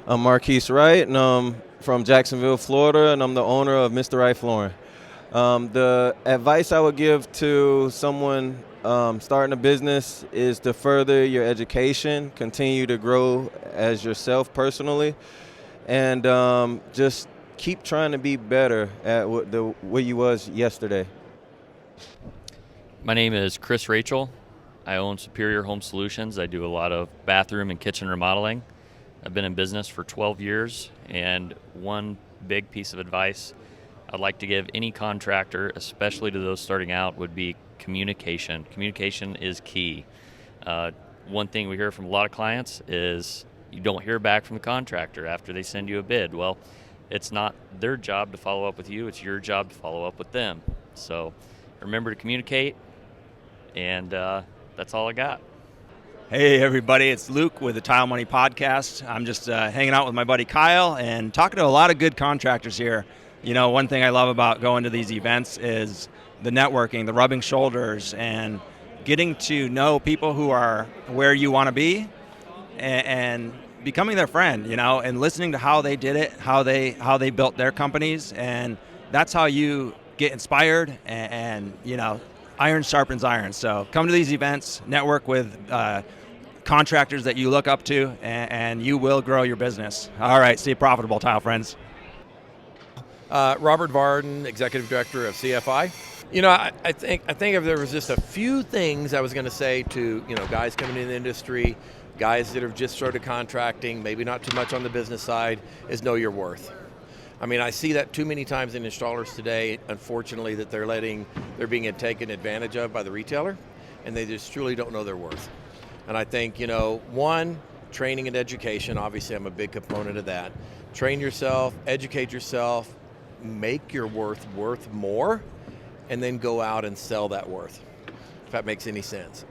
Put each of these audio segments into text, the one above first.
I'm Marquise Wright, and I'm from Jacksonville, Florida, and I'm the owner of Mr. Wright Flooring. The advice I would give to someone starting a business is to further your education, continue to grow as yourself personally, and just keep trying to be better at what you was yesterday. My name is Chris Rachel. I own Superior Home Solutions. I do a lot of bathroom and kitchen remodeling. I've been in business for 12 years, and one big piece of advice I'd like to give any contractor, especially to those starting out, would be communication. Communication is key. One thing we hear from a lot of clients is you don't hear back from the contractor after they send you a bid. Well, it's not their job to follow up with you, it's your job to follow up with them. So remember to communicate, and that's all I got. Hey everybody, it's Luke with the Tile Money Podcast. I'm just hanging out with my buddy Kyle and talking to a lot of good contractors here. You know, one thing I love about going to these events is the networking, the rubbing shoulders, and getting to know people who are where you want to be and becoming their friend, you know, and listening to how they did it, how they built their companies, and that's how you get inspired and you know, iron sharpens iron. So come to these events, network with contractors that you look up to, and you will grow your business. All right, stay profitable, tile friends. Robert Varden, Executive Director of CFI. You know, I think if there was just a few things I was going to say to, you know, guys coming in the industry, guys that have just started contracting, maybe not too much on the business side, is know your worth. I mean, I see that too many times in installers today, unfortunately, that they're being taken advantage of by the retailer, and they just truly don't know their worth. And I think, you know, one, training and education, obviously I'm a big component of that. Train yourself, educate yourself, make your worth more, and then go out and sell that worth, if that makes any sense.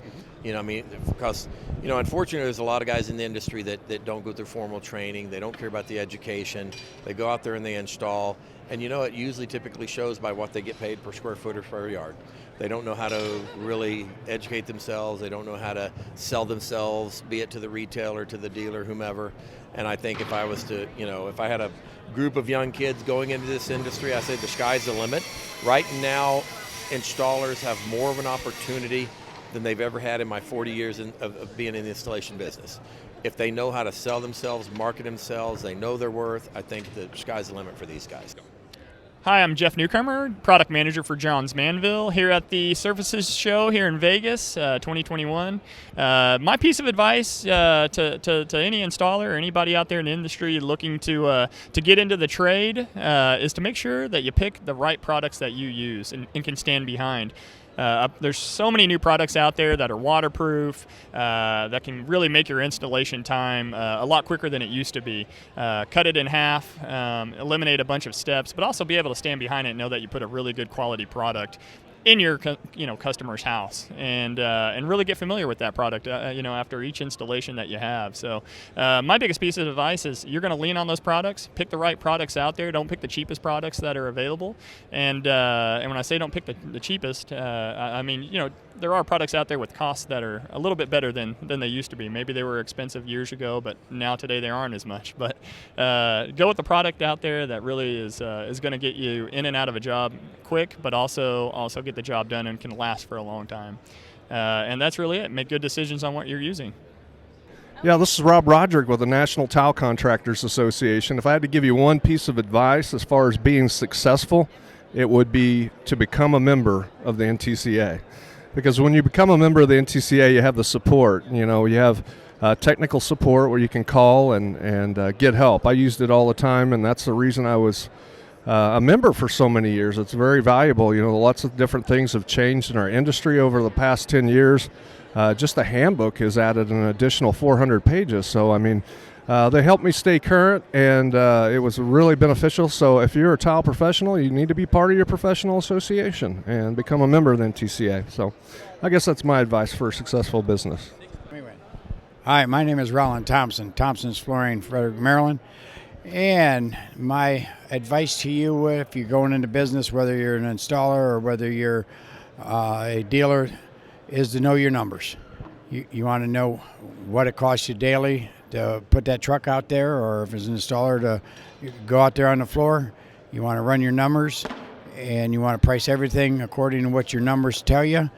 You know, I mean, because, you know, unfortunately, there's a lot of guys in the industry that don't go through formal training. They don't care about the education. They go out there and they install. And, you know, it usually typically shows by what they get paid per square foot or per yard. They don't know how to really educate themselves. They don't know how to sell themselves, be it to the retailer, to the dealer, whomever. And I think if I was to, you know, if I had a group of young kids going into this industry, I say the sky's the limit. Right now, installers have more of an opportunity than they've ever had in my 40 years of being in the installation business. If they know how to sell themselves, market themselves, they know their worth, I think the sky's the limit for these guys. Hi, I'm Jeff Newcomer, product manager for Johns Manville here at the Surfaces Show here in Vegas, 2021. My piece of advice to any installer or anybody out there in the industry looking to get into the trade is to make sure that you pick the right products that you use and can stand behind. There's so many new products out there that are waterproof, that can really make your installation time a lot quicker than it used to be. Cut it in half, eliminate a bunch of steps, but also be able to stand behind it and know that you put a really good quality product in your customer's house, and really get familiar with that product after each installation that you have. So my biggest piece of advice is you're going to lean on those products, pick the right products out there, don't pick the cheapest products that are available, and when I say don't pick the cheapest, I mean, you know, there are products out there with costs that are a little bit better than they used to be. Maybe they were expensive years ago, but now today they aren't as much. But go with the product out there that really is going to get you in and out of a job quick, but also get the job done and can last for a long time. And that's really it. Make good decisions on what you're using. Yeah, this is Rob Roderick with the National Tile Contractors Association. If I had to give you one piece of advice as far as being successful, it would be to become a member of the NTCA. Because when you become a member of the NTCA, you have the support. You know, you have technical support where you can call and get help. I used it all the time, and that's the reason I was a member for so many years. It's very valuable. You know, lots of different things have changed in our industry over the past 10 years. Just the handbook has added an additional 400 pages. So, I mean, they helped me stay current, and it was really beneficial. So if you're a tile professional, you need to be part of your professional association and become a member of the NTCA. So I guess that's my advice for a successful business. Hi, my name is Roland Thompson, Thompson's Flooring, Frederick, Maryland. And my advice to you, if you're going into business, whether you're an installer or whether you're a dealer, is to know your numbers. You want to know what it costs you daily to put that truck out there, or if it's an installer to go out there on the floor. You want to run your numbers, and you want to price everything according to what your numbers tell you.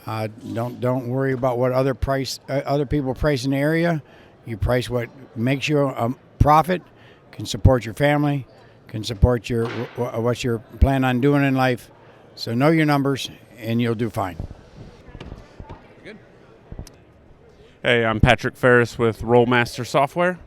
Don't worry about what other people price in the area. You price what makes you a profit, can support your family, can support what you're planning on doing in life. So know your numbers, and you'll do fine. Hey, I'm Patrick Ferris with Rollmaster Software.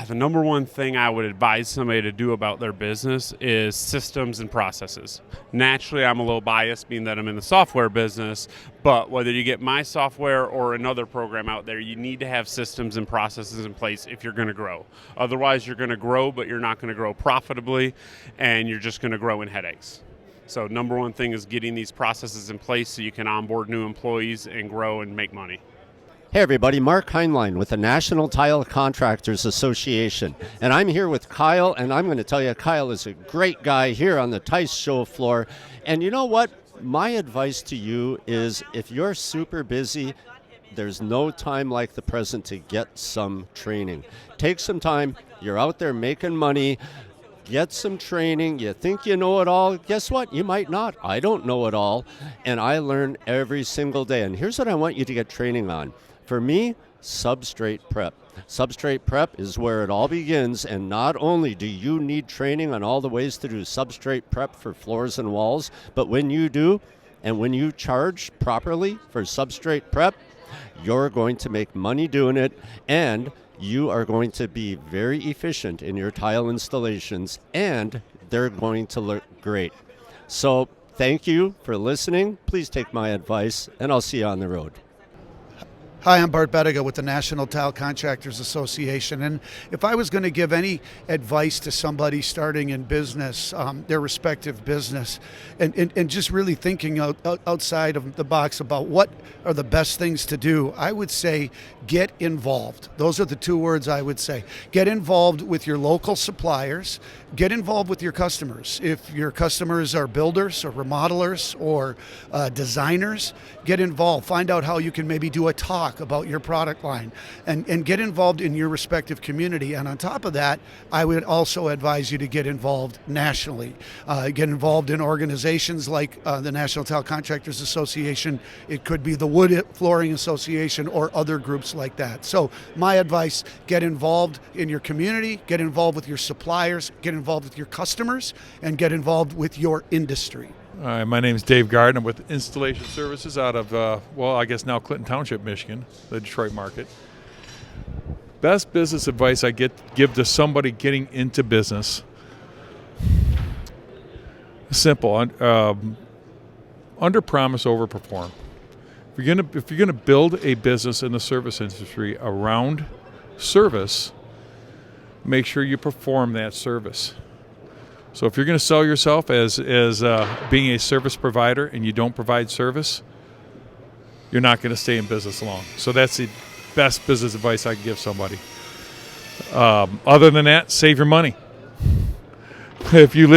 The number one thing I would advise somebody to do about their business is systems and processes. Naturally, I'm a little biased being that I'm in the software business, but whether you get my software or another program out there, you need to have systems and processes in place if you're going to grow. Otherwise, you're going to grow, but you're not going to grow profitably, and you're just going to grow in headaches. So number one thing is getting these processes in place so you can onboard new employees and grow and make money. Hey everybody, Mark Heinlein with the National Tile Contractors Association. And I'm here with Kyle, and I'm going to tell you, Kyle is a great guy here on the Tice show floor. And you know what? My advice to you is if you're super busy, there's no time like the present to get some training. Take some time. You're out there making money. Get some training. You think you know it all. Guess what? You might not. I don't know it all. And I learn every single day. And here's what I want you to get training on. For me, substrate prep. Substrate prep is where it all begins, and not only do you need training on all the ways to do substrate prep for floors and walls, but when you do, and when you charge properly for substrate prep, you're going to make money doing it, and you are going to be very efficient in your tile installations, and they're going to look great. So thank you for listening. Please take my advice, and I'll see you on the road. Hi, I'm Bart Bettiga with the National Tile Contractors Association, and if I was going to give any advice to somebody starting in business, their respective business, and just really thinking outside of the box about what are the best things to do, I would say get involved. Those are the two words I would say. Get involved with your local suppliers. Get involved with your customers. If your customers are builders or remodelers or designers, get involved. Find out how you can maybe do a talk about your product line and get involved in your respective community. And on top of that, I would also advise you to get involved nationally. Get involved in organizations like the National Tile Contractors Association. It could be the Wood Flooring Association or other groups like that. So my advice, get involved in your community, get involved with your suppliers, get involved with your customers, and get involved with your industry. Hi, my name is Dave Gardner with Installation Services out of, I guess now Clinton Township, Michigan, the Detroit market. Best business advice I give to somebody getting into business. Simple. Under promise, over perform. If you're gonna build a business in the service industry around service, make sure you perform that service. So if you're going to sell yourself as being a service provider and you don't provide service, you're not going to stay in business long. So that's the best business advice I can give somebody. Other than that, save your money. If you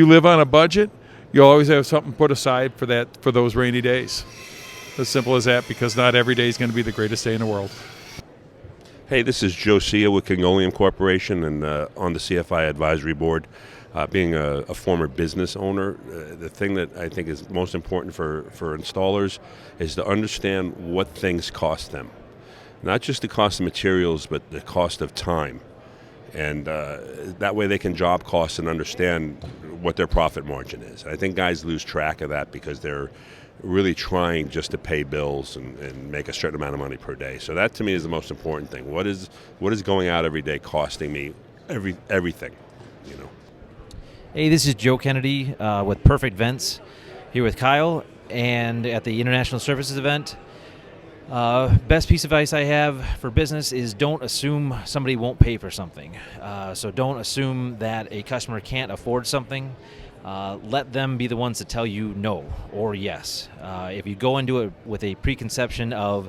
live on a budget, you'll always have something put aside for those rainy days. As simple as that, because not every day is going to be the greatest day in the world. Hey, this is Joe Cia with Kingolium Corporation and on the CFI Advisory Board. Being a former business owner, the thing that I think is most important for installers is to understand what things cost them. Not just the cost of materials, but the cost of time. And that way they can job cost and understand what their profit margin is. I think guys lose track of that because they're really trying just to pay bills and make a certain amount of money per day. So that to me is the most important thing. What is going out every day costing me everything, you know? Hey, this is Joe Kennedy with Perfect Vents here with Kyle and at the International Services event. Best piece of advice I have for business is don't assume somebody won't pay for something. So don't assume that a customer can't afford something. Let them be the ones to tell you no or yes. If you go into it with a preconception of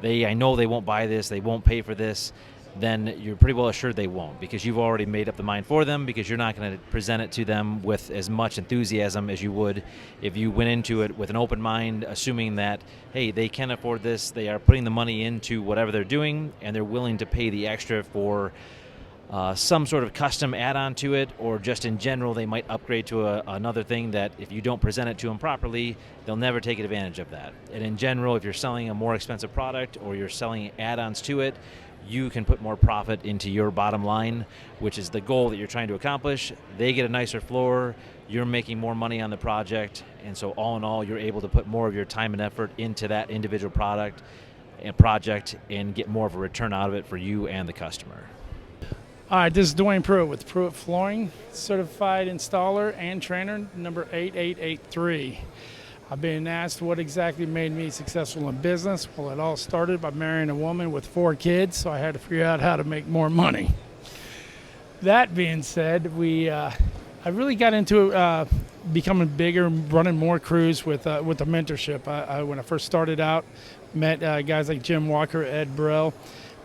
I know they won't buy this, they won't pay for this, then you're pretty well assured they won't, because you've already made up the mind for them, because you're not going to present it to them with as much enthusiasm as you would if you went into it with an open mind, assuming that, hey, they can afford this, they are putting the money into whatever they're doing, and they're willing to pay the extra for some sort of custom add-on to it, or just in general they might upgrade to another thing that if you don't present it to them properly, they'll never take advantage of that. And in general, if you're selling a more expensive product or you're selling add-ons to it, you can put more profit into your bottom line, which is the goal that you're trying to accomplish. They get a nicer floor, you're making more money on the project, and so all in all, you're able to put more of your time and effort into that individual product and project and get more of a return out of it for you and the customer. All right, this is Dwayne Prue with Prue Flooring, certified installer and trainer, number 8883. I've been asked what exactly made me successful in business. Well, it all started by marrying a woman with 4 kids, so I had to figure out how to make more money. That being said, I really got into becoming bigger, running more crews with the mentorship. When I first started out, met guys like Jim Walker, Ed Burrell,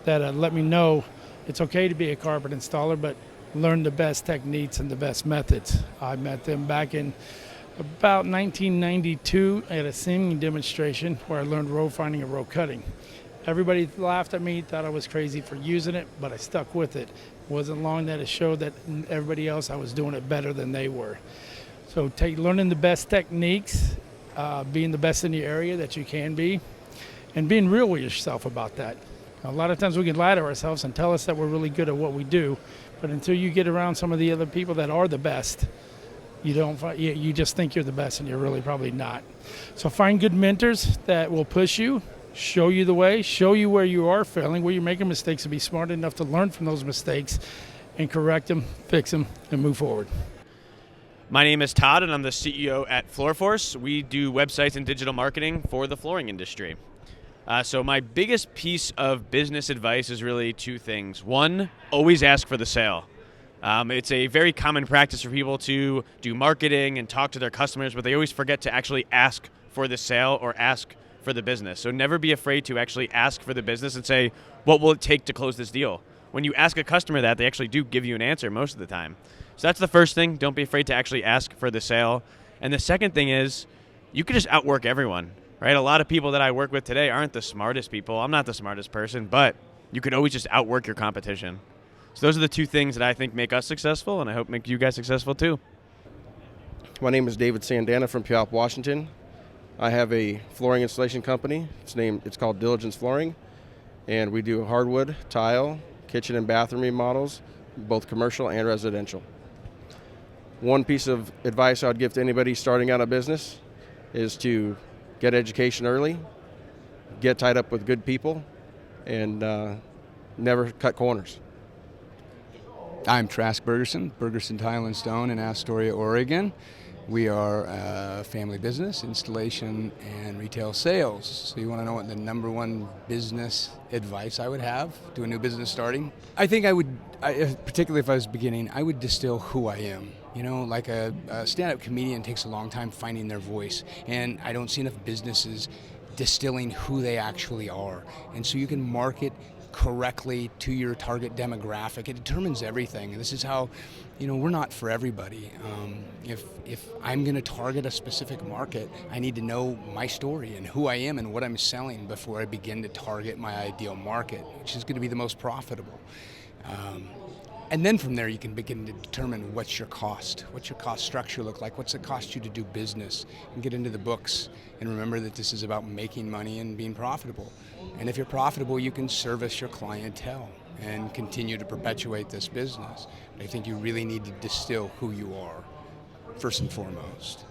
that let me know it's okay to be a carpet installer, but learn the best techniques and the best methods. I met them back in about 1992 at a singing demonstration where I learned row finding and row cutting. Everybody laughed at me, thought I was crazy for using it, but I stuck with it. It wasn't long that it showed that everybody else, I was doing it better than they were. So learning the best techniques, being the best in the area that you can be, and being real with yourself about that. A lot of times we can lie to ourselves and tell us that we're really good at what we do, but until you get around some of the other people that are the best, you just think you're the best and you're really probably not. So find good mentors that will push you, show you the way, show you where you are failing, where you're making mistakes, and be smart enough to learn from those mistakes and correct them, fix them, and move forward. My name is Todd, and I'm the CEO at FloorForce. We do websites and digital marketing for the flooring industry. So my biggest piece of business advice is really 2 things. 1, always ask for the sale. It's a very common practice for people to do marketing and talk to their customers, but they always forget to actually ask for the sale or ask for the business. So never be afraid to actually ask for the business and say, what will it take to close this deal? When you ask a customer that, they actually do give you an answer most of the time. So that's the first thing. Don't be afraid to actually ask for the sale. And the second thing is, you can just outwork everyone, right? A lot of people that I work with today aren't the smartest people. I'm not the smartest person, but you could always just outwork your competition. So those are the 2 things that I think make us successful, and I hope make you guys successful too. My name is David Sandana from Puyallup, Washington. I have a flooring installation company. It's called Diligence Flooring, and we do hardwood, tile, kitchen and bathroom remodels, both commercial and residential. One piece of advice I would give to anybody starting out a business is to get education early, get tied up with good people, and never cut corners. I'm Trask Bergerson, Bergerson Tile and Stone in Astoria, Oregon. We are a family business, installation and retail sales. So you want to know what the number 1 business advice I would have to a new business starting? I think particularly if I was beginning, I would distill who I am. You know, like a stand-up comedian takes a long time finding their voice, and I don't see enough businesses distilling who they actually are. And so you can market correctly to your target demographic. It determines everything. This is how, we're not for everybody. If I'm going to target a specific market, I need to know my story and who I am and what I'm selling before I begin to target my ideal market, which is going to be the most profitable. And then from there, you can begin to determine what's your cost structure look like, what's it cost you to do business, and get into the books and remember that this is about making money and being profitable. And if you're profitable, you can service your clientele and continue to perpetuate this business. But I think you really need to distill who you are, first and foremost.